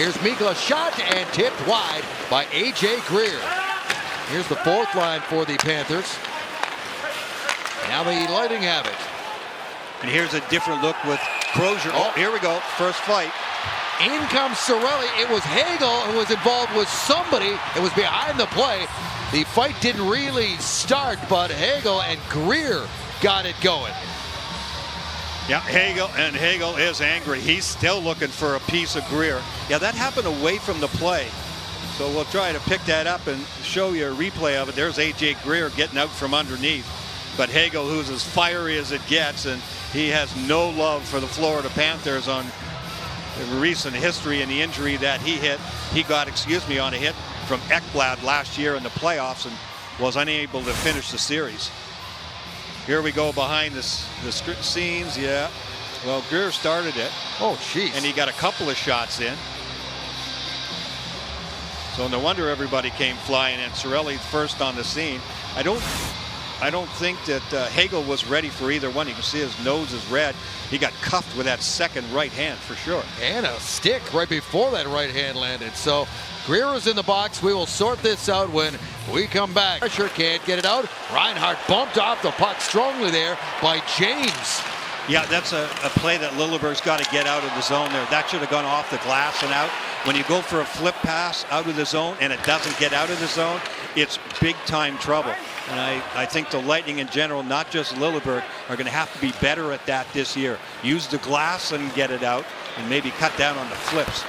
Here's Mikla, shot and tipped wide by A.J. Greer. Here's the fourth line for the Panthers. Now the Lightning have it. And here's a different look with Crozier. Oh, here we go. First fight. In comes Cirelli. It was Hagel who was involved with somebody. It was behind the play. The fight didn't really start, but Hagel and Greer got it going. Yeah, Hagel is angry. He's still looking for a piece of Greer. Yeah, that happened away from the play. So we'll try to pick that up and show you a replay of it. There's A.J. Greer getting out from underneath. But Hagel, who's as fiery as it gets, and he has no love for the Florida Panthers on recent history and the injury that he got on a hit from Ekblad last year in the playoffs and was unable to finish the series. Here we go behind the scenes. Yeah, well, Greer started it. Oh, jeez. And he got a couple of shots in. So no wonder everybody came flying in. Cirelli first on the scene. I don't think that Hagel was ready for either one. You can see his nose is red. He got cuffed with that second right hand for sure. And a stick right before that right hand landed. So Greer is in the box. We will sort this out when we come back. Pressure, can't get it out. Reinhart bumped off the puck strongly there by James. Yeah, that's a play that Lilleberg's got to get out of the zone there. That should have gone off the glass and out. When you go for a flip pass out of the zone and it doesn't get out of the zone, it's big time trouble. And I think the Lightning in general, not just Lilleberg, are going to have to be better at that this year. Use the glass and get it out and maybe cut down on the flips.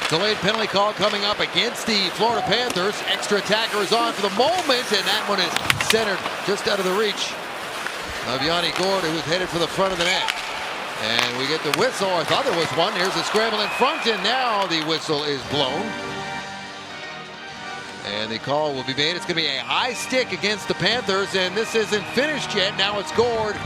Delayed penalty call coming up against the Florida Panthers. Extra attacker is on for the moment, and that one is centered just out of the reach of Yanni Gourde, who's headed for the front of the net. And we get the whistle. I thought there was one. Here's a scramble in front, and now the whistle is blown. And the call will be made. It's going to be a high stick against the Panthers, and this isn't finished yet. Now it's Gourde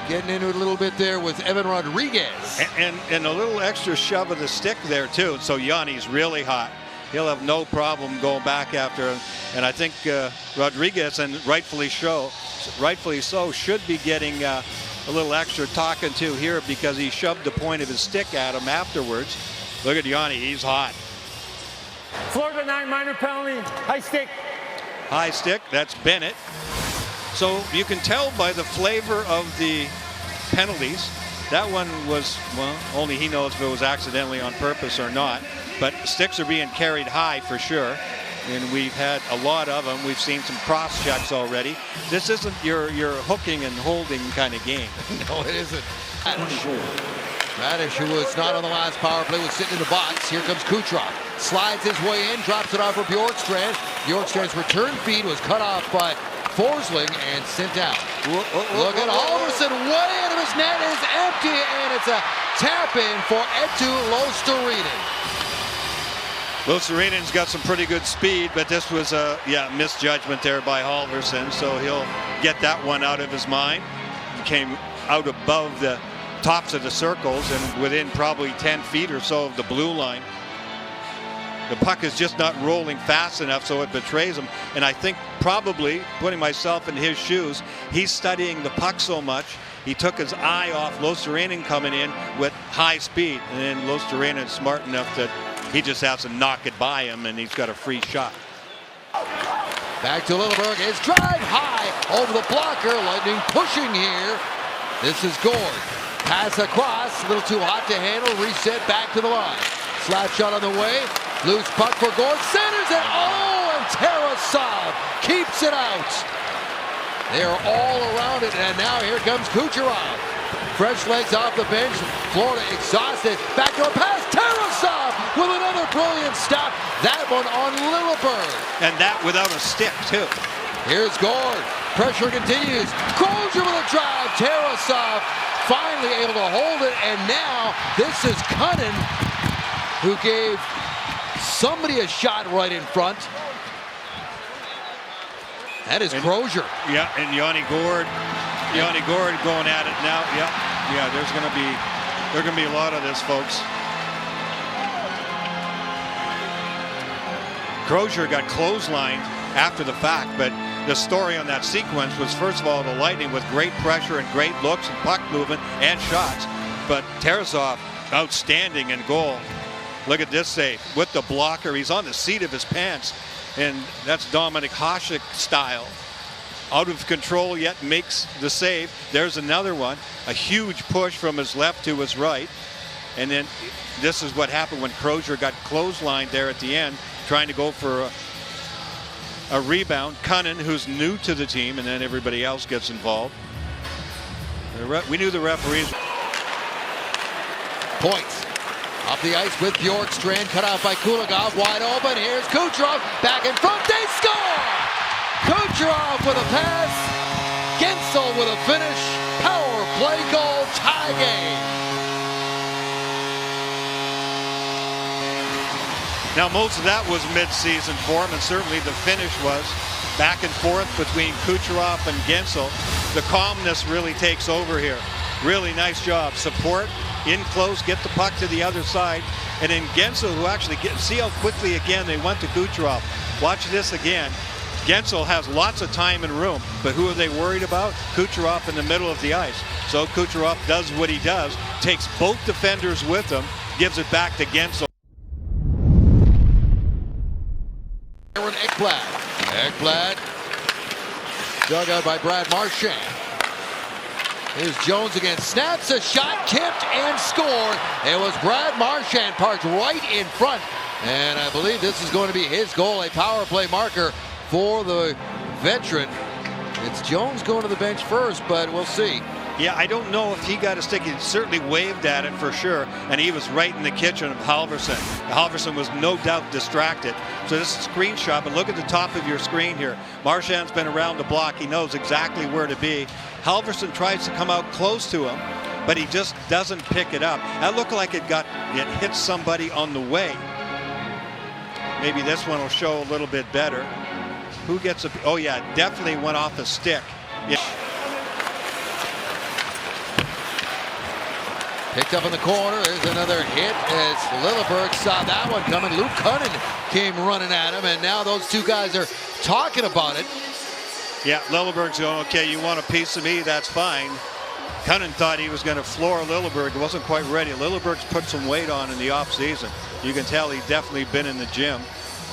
getting into it a little bit there with Evan Rodriguez. And a little extra shove of the stick there, too. So Yanni's really hot. He'll have no problem going back after him. And I think Rodriguez, and rightfully so, should be getting a little extra talking to here because he shoved the point of his stick at him afterwards. Look at Yanni, he's hot. Florida 9 minor penalty, high stick. High stick, that's Bennett. So you can tell by the flavor of the penalties. That one was, well, only he knows if it was accidentally on purpose or not. But sticks are being carried high for sure. And we've had a lot of them. We've seen some cross checks already. This isn't your hooking and holding kind of game. No, it isn't. Radish, who was not on the last power play, was sitting in the box. Here comes Kucherov. Slides his way in, drops it off for Bjorkstrand. Bjorkstrand's return feed was cut off by Forsling and sent out. Look at Halverson, way out of his net is empty, and it's a tap in for Eetu Luostarinen. Luostarinen's got some pretty good speed, but this was a misjudgment there by Halverson, so he'll get that one out of his mind. He came out above the tops of the circles and within probably 10 feet or so of the blue line. The puck is just not rolling fast enough, so it betrays him. And I think probably, putting myself in his shoes, he's studying the puck so much, he took his eye off Luostarinen coming in with high speed. And then Luostarinen's smart enough that he just has to knock it by him, and he's got a free shot. Back to Lilleberg. It's drive high over the blocker. Lightning pushing here. This is Gourde. Pass across. A little too hot to handle. Reset back to the line. Slap shot on the way. Loose puck for Gourde. Centers it. Oh, and Tarasov keeps it out. They are all around it, and now here comes Kucherov. Fresh legs off the bench. Florida exhausted. Back to a pass. Tarasov with another brilliant stop. That one on Lilleberg. And that without a stick, too. Here's Gourde. Pressure continues. Crozier with a drive. Tarasov finally able to hold it. And now this is Cunnin, who gave somebody a shot right in front. That is Crozier. Yeah, and Yanni Gourde going at it now. Yeah, there's gonna be a lot of this, folks. Crozier got clotheslined after the fact, but the story on that sequence was, first of all, the Lightning with great pressure and great looks and puck movement and shots, but Tarasov outstanding in goal. Look at this save with the blocker. He's on the seat of his pants, and that's Dominic Hasek style. Out of control, yet makes the save. There's another one. A huge push from his left to his right. And then this is what happened when Crozier got clotheslined there at the end, trying to go for a rebound. Cunnin, who's new to the team, and then everybody else gets involved. We knew the referees. Points. Up the ice with Bjorkstrand, cut off by Kulikov, wide open. Here's Kucherov, back in front, they score! Kucherov with a pass, Gensel with a finish, power play goal, tie game. Now most of that was mid-season form, and certainly the finish was back and forth between Kucherov and Gensel. The calmness really takes over here. Really nice job. Support, in close, get the puck to the other side. And then Gensel, who actually see how quickly again they went to Kucherov. Watch this again. Gensel has lots of time and room, but who are they worried about? Kucherov in the middle of the ice. So Kucherov does what he does, takes both defenders with him, gives it back to Gensel. Aaron Ekblad. Ekblad dug out by Brad Marchand. Here's Jones again, snaps a shot, tipped and scored. It was Brad Marchand parked right in front. And I believe this is going to be his goal, a power play marker for the veteran. It's Jones going to the bench first, but we'll see. Yeah, I don't know if he got a stick. He certainly waved at it for sure, and he was right in the kitchen of Halverson. Halverson was no doubt distracted. So this is a screenshot, but look at the top of your screen here. Marchand's been around the block. He knows exactly where to be. Halverson tries to come out close to him, but he just doesn't pick it up. That looked like it hit somebody on the way. Maybe this one will show a little bit better. Who gets a... Oh, yeah, definitely went off the stick. Yeah. Picked up in the corner. There's another hit as Lilleberg saw that one coming. Luke Cunnin came running at him, and now those two guys are talking about it. Yeah, Lilleberg's going, okay, you want a piece of me, that's fine. Cunnin thought he was going to floor Lilleberg. He wasn't quite ready. Lilleberg's put some weight on in the offseason. You can tell he's definitely been in the gym,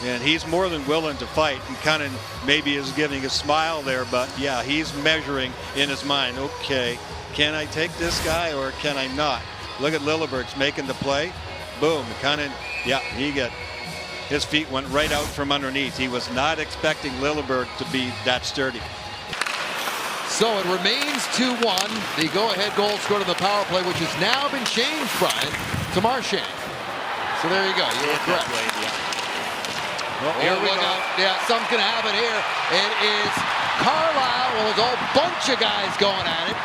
and he's more than willing to fight. And Cunnin maybe is giving a smile there, but yeah, he's measuring in his mind, okay, can I take this guy or can I not? Look at Lilleberg's making the play. Boom, Cunnin, yeah, his feet went right out from underneath. He was not expecting Lilleberg to be that sturdy. So it remains 2-1. The go-ahead goal scored on the power play, which has now been changed, Brian, to Marchand. So there you go. You were correct. Well, here we go. Yeah, something's going to happen here. It is Carlisle. Well, there's a whole bunch of guys going at it.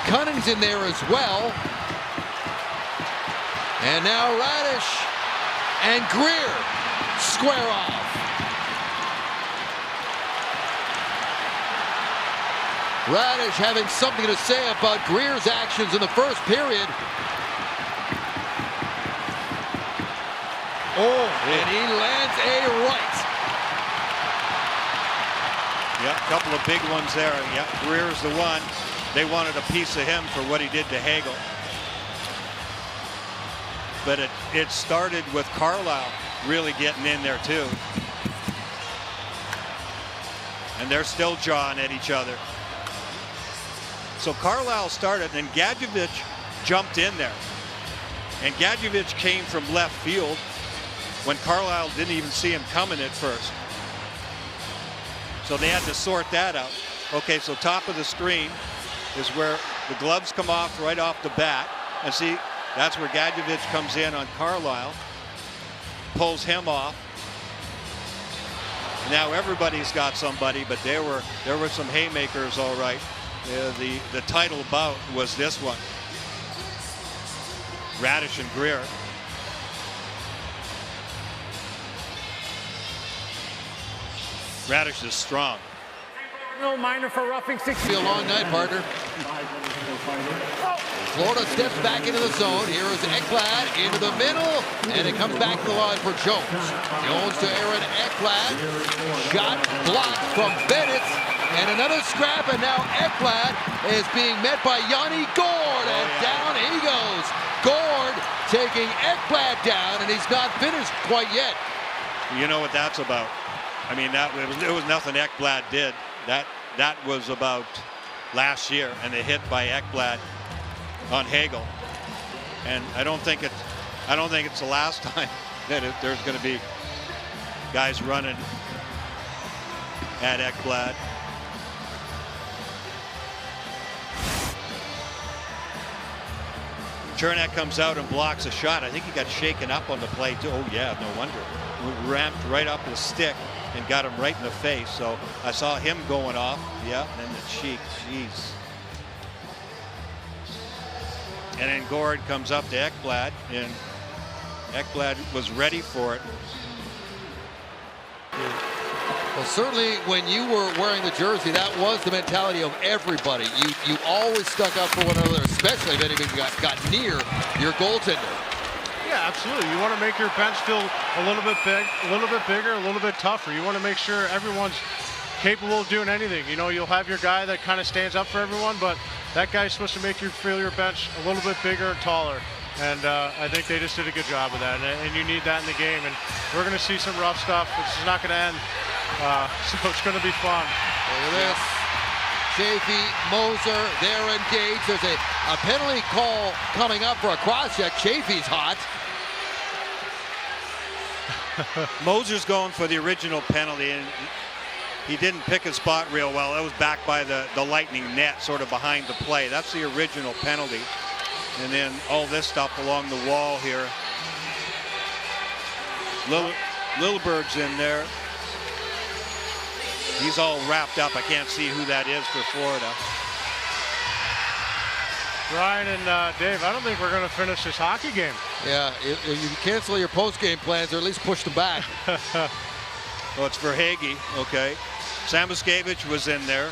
Cunnin's in there as well. And now Radish and Greer square off. Radish having something to say about Greer's actions in the first period. Oh, and he lands a right. Yeah, a couple of big ones there. Yeah, Greer's the one. They wanted a piece of him for what he did to Hagel. But it started with Carlisle really getting in there too. And they're still jawing at each other. So Carlisle started, and Gadjevich jumped in there. And Gadjevich came from left field when Carlisle didn't even see him coming at first. So they had to sort that out. Okay, so top of the screen is where the gloves come off right off the bat. And see, that's where Gadjevich comes in on Carlisle, pulls him off. Now everybody's got somebody, but there were some haymakers, all right. The title bout was this one. Radish and Greer. Radish is strong. No minor for roughing 6. Be a long night, partner. Florida steps back into the zone. Here is Ekblad into the middle, and it comes back to the line for Jones. Jones to Aaron Ekblad. Shot blocked from Bennett, and another scrap, and now Ekblad is being met by Yanni Gord, and down he goes. Gord taking Ekblad down, and he's not finished quite yet. You know what that's about? I mean, it was nothing Ekblad did. That was about last year, and the hit by Ekblad on Hagel. And I don't think it's the last time that there's going to be guys running at Ekblad. Chernak comes out and blocks a shot. I think he got shaken up on the play too. Oh yeah, no wonder. Ramped right up his stick and got him right in the face. So I saw him going off. Yeah, and then the cheek. Jeez. And then Gord comes up to Ekblad, and Ekblad was ready for it. Well, certainly when you were wearing the jersey, that was the mentality of everybody. You always stuck up for one another, especially if anybody got near your goaltender. Yeah, absolutely. You want to make your bench feel a little bit bigger, a little bit tougher. You want to make sure everyone's capable of doing anything. You know, you'll have your guy that kind of stands up for everyone, but that guy's supposed to make you feel your bench a little bit bigger and taller. And I think they just did a good job of that. And you need that in the game. And we're going to see some rough stuff. This is not going to end. So it's going to be fun. Look at this. Chafee, Moser, they're engaged. There's a penalty call coming up for a cross-check. Chafee's hot. Moser's going for the original penalty, and he didn't pick his spot real well. That was back by the Lightning net, sort of behind the play. That's the original penalty. And then all this stuff along the wall here. Lilleberg's in there. He's all wrapped up. I can't see who that is for Florida. Brian and Dave, I don't think we're going to finish this hockey game. Yeah, if you cancel your post-game plans or at least push them back. Oh, it's for Hagee. Okay. Samoskevich was in there.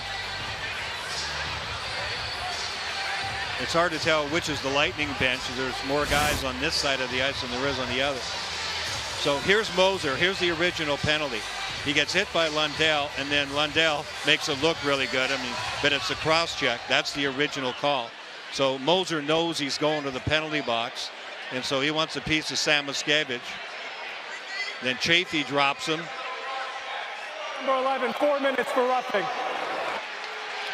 It's hard to tell which is the Lightning bench. There's more guys on this side of the ice than there is on the other. So here's Moser. Here's the original penalty. He gets hit by Lundell, and then Lundell makes it look really good. I mean, but it's a cross-check. That's the original call. So Moser knows he's going to the penalty box, and so he wants a piece of Samoskevich. Then Chafee drops him. Number 11, 4 minutes for roughing.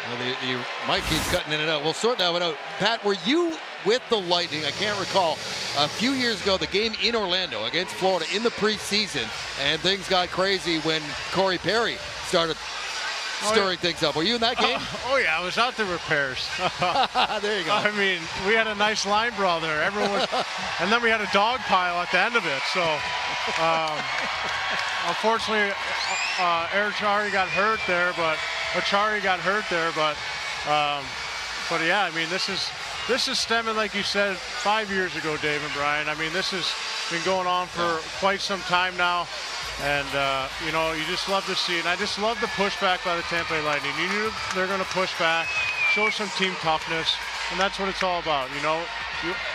Well, the mic keeps cutting in and out. We'll sort that one out. Pat, were you with the Lightning? I can't recall. A few years ago, the game in Orlando against Florida in the preseason, and things got crazy when Corey Perry started stirring things up. Were you in that game? Oh yeah, I was out there with Repairs. There you go. I mean, we had a nice line brawl there. Everyone was, and then we had a dog pile at the end of it. So, unfortunately, Achari got hurt there, but yeah, I mean, this is stemming, like you said, 5 years ago, Dave and Brian. I mean, this has been going on for quite some time now. And, you know, you just love to see it. And I just love the pushback by the Tampa Bay Lightning. You knew they're going to push back, show some team toughness, and that's what it's all about. You know,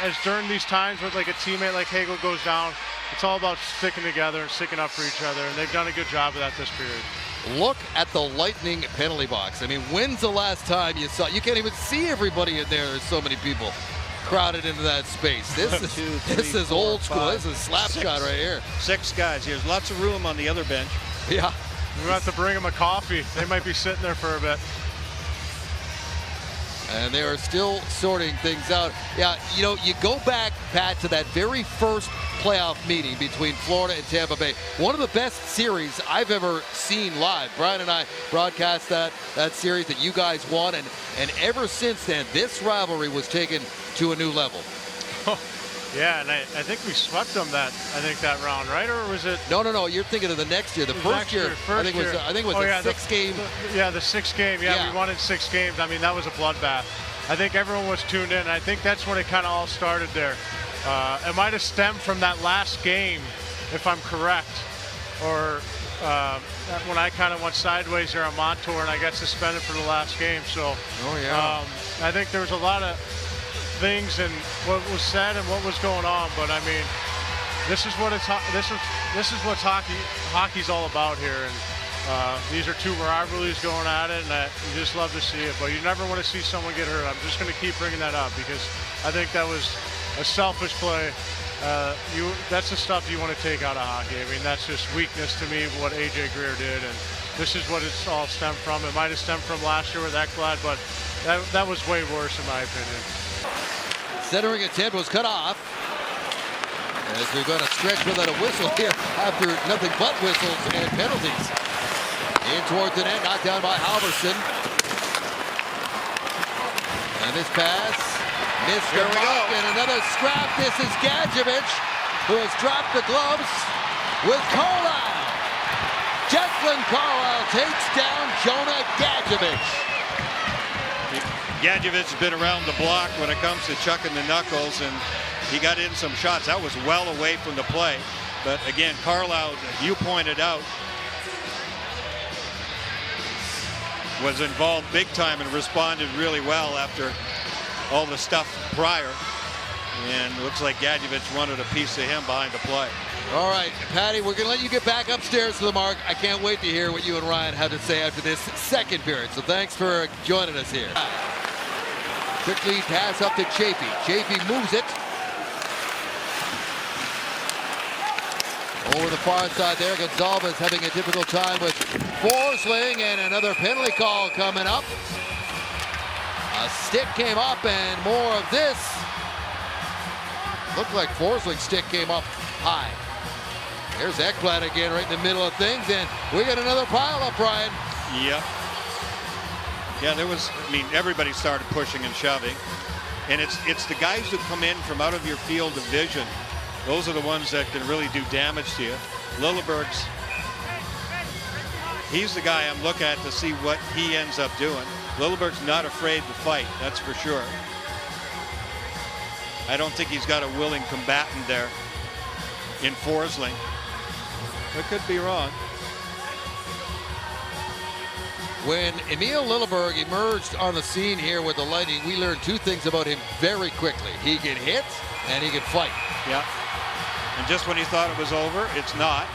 as during these times with like a teammate like Hagel goes down, it's all about sticking together and sticking up for each other. And they've done a good job of that this period. Look at the Lightning penalty box. I mean, when's the last time you saw? You can't even see everybody in there. There's so many people crowded into that space. This is old school. This is slapshot right here. 6 guys. There's lots of room on the other bench. Yeah. We have to bring them a coffee. They might be sitting there for a bit. And they are still sorting things out. Yeah, you know, you go back, Pat, to that very first playoff meeting between Florida and Tampa Bay. One of the best series I've ever seen live. Brian and I broadcast that series that you guys won, and ever since then, this rivalry was taken to a new level. Yeah, and I think we swept them that round, right? Or was it? No. You're thinking of the next year. The first year, I think it was a 6-game. The 6 game. Yeah, we won in 6 games. I mean, that was a bloodbath. I think everyone was tuned in. I think that's when it kind of all started there. It might have stemmed from that last game, if I'm correct, or when I kind of went sideways there on Montour and I got suspended for the last game. So, I think there was a lot of things and what was said and what was going on, but I mean, this is what hockey's all about here, and these are 2 rivalries going at it, and you just love to see it, but you never want to see someone get hurt. I'm just going to keep bringing that up because I think that was a selfish play that's the stuff you want to take out of hockey. I mean, that's just weakness to me, what A.J. Greer did, and this is what it's all stemmed from. It might have stemmed from last year with Ekblad, but that was way worse in my opinion. Centering attempt was cut off. As we're going to stretch without a whistle here after nothing but whistles and penalties. In towards the net, knocked down by Halverson. And this pass missed the mark, and another scrap. This is Gadjevich, who has dropped the gloves with Carlisle. Declan Carlisle takes down Jonah Gadjevich. Gadjevich has been around the block when it comes to chucking the knuckles, and he got in some shots. That was well away from the play. But again, Carlisle, you pointed out, was involved big time and responded really well after all the stuff prior. And looks like Gadjevich wanted a piece of him behind the play. All right, Patty, we're going to let you get back upstairs to the mark. I can't wait to hear what you and Ryan have to say after this second period. So thanks for joining us here. Quickly pass up to Chafee. Chafee moves it. Over the far side there, Gonzalez having a difficult time with Forsling, and another penalty call coming up. A stick came up, and more of this. Looked like Forsling's stick came up high. There's Ekblad again right in the middle of things, and we got another pile up, Brian. Yeah. Yeah, there was, I mean, everybody started pushing and shoving. And it's the guys who come in from out of your field of vision. Those are the ones that can really do damage to you. Lilleberg's, he's the guy I'm looking at to see what he ends up doing. Lilleberg's not afraid to fight, that's for sure. I don't think he's got a willing combatant there in Forsling. I could be wrong. When Emil Lilleberg emerged on the scene here with the Lightning, we learned two things about him very quickly. He can hit and he can fight. Yeah. And just when he thought it was over, it's not.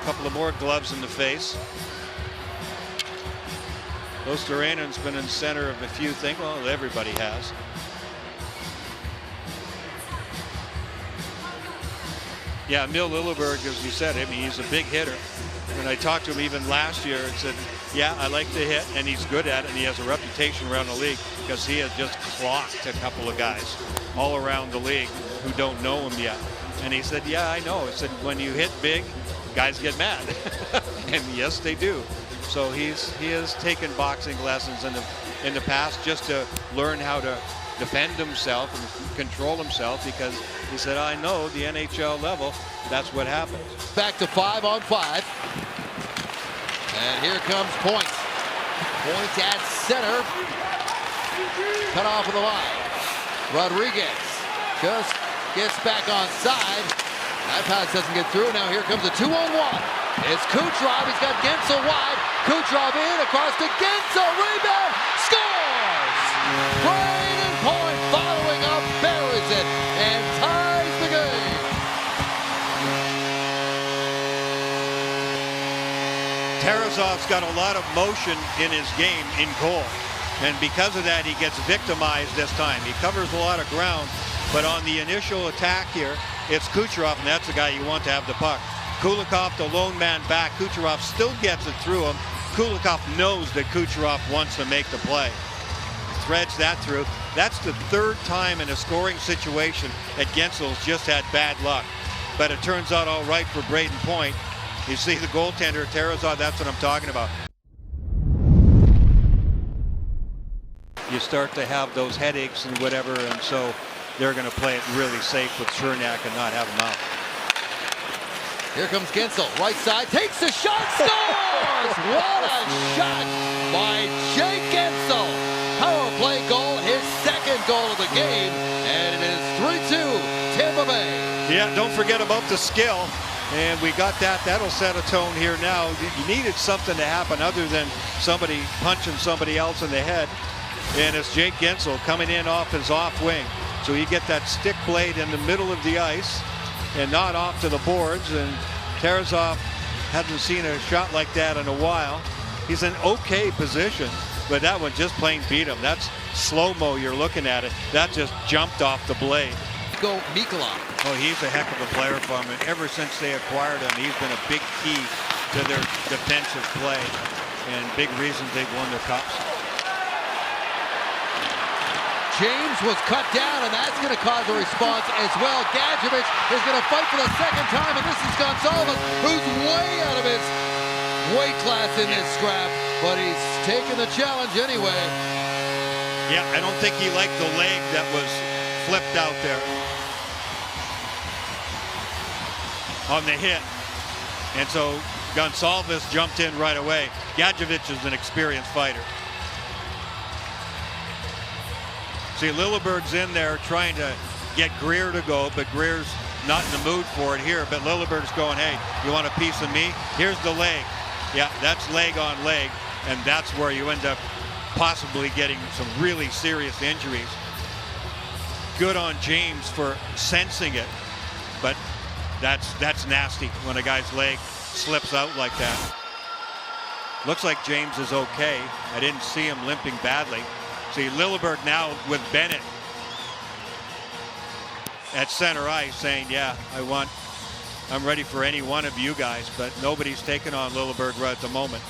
A couple of more gloves in the face. Osteranen's been in center of a few things. Well, everybody has. Yeah, Emil Lilleberg, as you said, I mean, he's a big hitter. When I talked to him even last year and said, yeah, I like to hit, and he's good at it, and he has a reputation around the league because he has just clocked a couple of guys all around the league who don't know him yet. And he said, yeah, I know. He said, when you hit big, guys get mad. And yes, they do. So he has taken boxing lessons in the past just to learn how to defend himself and control himself, because he said, I know the NHL level, that's what happens. Back to 5-on-5. And here comes Point. Point at center. Cut off of the line. Rodriguez just gets back on side. That pass doesn't get through. Now here comes a 2-on-1. It's Kucherov. He's got Gensel wide. Kucherov in, across to Gensel. Rebound. Scores! Braden Point following up, buries it, and ties the game. Tarasov's got a lot of motion in his game in goal. And because of that, he gets victimized this time. He covers a lot of ground. But on the initial attack here, it's Kucherov, and that's the guy you want to have the puck. Kulikov, the lone man back. Kucherov still gets it through him. Kulikov knows that Kucherov wants to make the play. Threads that through. That's the third time in a scoring situation that Gensel's just had bad luck. But it turns out all right for Braden Point. You see the goaltender, Tarasov, that's what I'm talking about. You start to have those headaches and whatever, and so they're going to play it really safe with Chernak and not have him out. Here comes Gensel, right side, takes the shot, scores! What a shot by Jake Gensel. Power play goal, his second goal of the game, and it is 3-2 Tampa Bay. Yeah, don't forget about the skill. And we got that. That'll set a tone here now. You needed something to happen other than somebody punching somebody else in the head. And it's Jake Gensel coming in off his off wing. So you get that stick blade in the middle of the ice and not off to the boards. And Tarasov hasn't seen a shot like that in a while. He's in okay position, but that one just plain beat him. That's slow-mo, you're looking at it. That just jumped off the blade. go Mikkola. Oh, he's a heck of a player for them. And ever since they acquired him, he's been a big key to their defensive play and big reason they've won their cups. James was cut down, and that's going to cause a response as well. Gadjevich is going to fight for the second time, and this is Gonsalves, who's way out of his weight class in this scrap, but he's taking the challenge anyway. Yeah, I don't think he liked the leg that was flipped out there on the hit. And so Gonsalves jumped in right away. Gadjevich is an experienced fighter. See, Lilleberg's in there trying to get Greer to go, but Greer's not in the mood for it here. But Lilleberg's going, hey, you want a piece of me? Here's the leg. Yeah, that's leg on leg, and that's where you end up possibly getting some really serious injuries. Good on James for sensing it, but that's nasty when a guy's leg slips out like that. Looks like James is okay. I didn't see him limping badly. See Lilleberg now with Bennett at center ice saying, yeah, I'm ready for any one of you guys, but nobody's taking on Lilleberg right at the moment.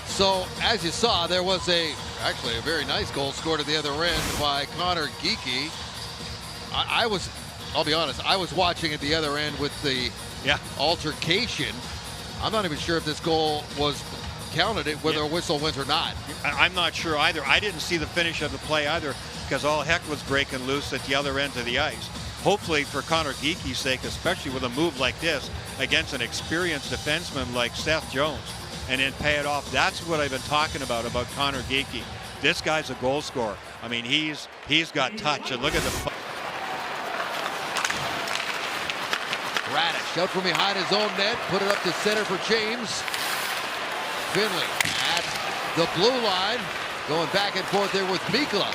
So as you saw, there was actually a very nice goal scored at the other end by Connor Geekie. I'll be honest, I was watching at the other end with the altercation. I'm not even sure if this goal was counted, whether a whistle went or not. I'm not sure either. I didn't see the finish of the play either because all heck was breaking loose at the other end of the ice. Hopefully for Connor Geekie's sake, especially with a move like this against an experienced defenseman like Seth Jones, and then pay it off. That's what I've been talking about Connor Geekie. This guy's a goal scorer. I mean, he's got touch, and look at the Radish out from behind his own net, put it up to center for James. Finley at the blue line, going back and forth there with Mikkola.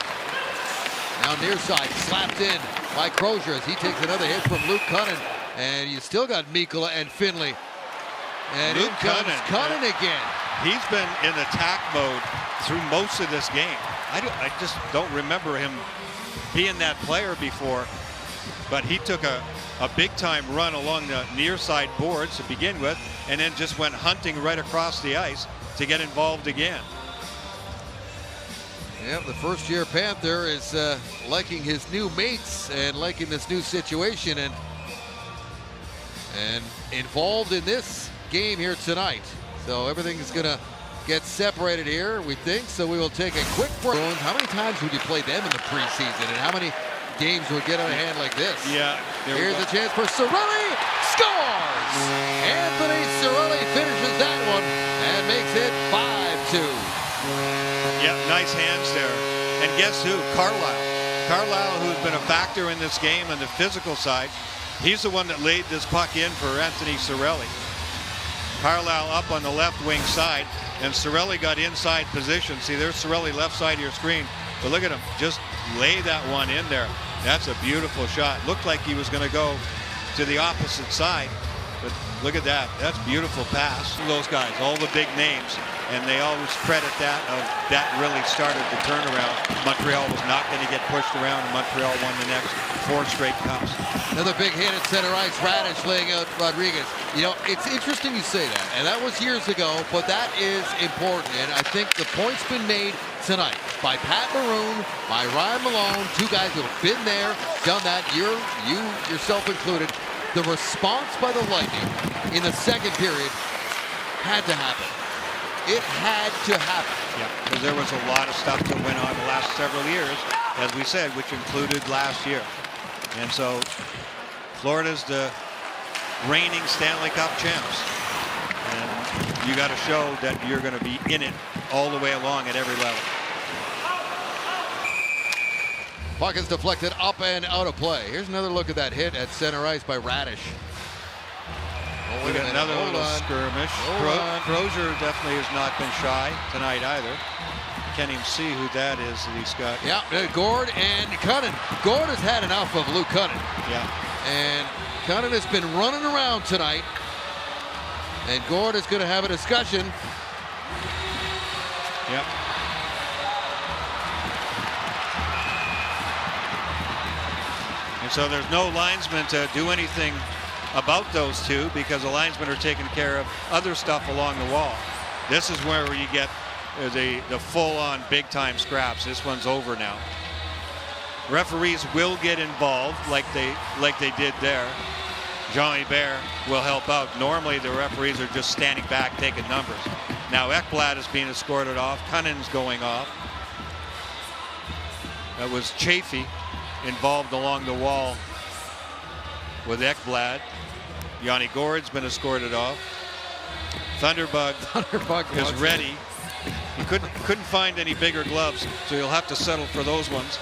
Now near side, slapped in by Crozier as he takes another hit from Luke Cunnin. And you still got Mikkola and Finley. And Luke Cunnin again. He's been in attack mode through most of this game. I just don't remember him being that player before. But he took a big time run along the near side boards to begin with, and then just went hunting right across the ice to get involved again. Yeah, the first-year Panther is liking his new mates and liking this new situation, and involved in this game here tonight. So everything is going to get separated here, we think. So we will take a quick break. How many times would you play them in the preseason, and how many games would get out of hand like this? Yeah. Here's a chance for Cirelli. Scores! Anthony Cirelli finishes that one and makes it 5-2. Yeah, nice hands there. And guess who? Carlisle. Carlisle, who's been a factor in this game on the physical side. He's the one that laid this puck in for Anthony Cirelli. Carlisle up on the left wing side, and Cirelli got inside position. See, there's Cirelli left side of your screen. But look at him, just lay that one in there. That's a beautiful shot. Looked like he was going to go to the opposite side, but look at that. That's beautiful pass. Those guys, all the big names, and they always credit that really started the turnaround. Montreal was not going to get pushed around, and Montreal won the next 4 straight cups. Another big hit at center ice. Radish laying out Rodriguez. You know, it's interesting you say that, and that was years ago, but that is important, and I think the point's been made tonight by Pat Maroon, by Ryan Malone, 2 guys who have been there, done that, you yourself included. The response by the Lightning in the second period had to happen. It had to happen. Yeah, because there was a lot of stuff that went on the last several years, as we said, which included last year. And so Florida's the reigning Stanley Cup champs. And you got to show that you're going to be in it all the way along at every level. Puck is deflected up and out of play. Here's another look at that hit at center ice by Radish. We got another little skirmish. Crozier definitely has not been shy tonight either. Can't even see who that is that he's got. Yeah, Gord and Cunnin. Gord has had enough of Luke Cunnin. Yeah. And Cunnin has been running around tonight. And Gord is going to have a discussion. Yep. And And so there's no linesman to do anything about those two because the linesmen are taking care of other stuff along the wall. This is where you get the full-on big-time scraps. This one's over now. Referees will get involved like they did there. Jean-Hubert will help out. Normally the referees are just standing back taking numbers. Now Ekblad is being escorted off. Cunning's going off. That was Chafee involved along the wall with Ekblad. Yanni Gord's been escorted off. Thunderbug is ready. He couldn't find any bigger gloves, so he'll have to settle for those ones.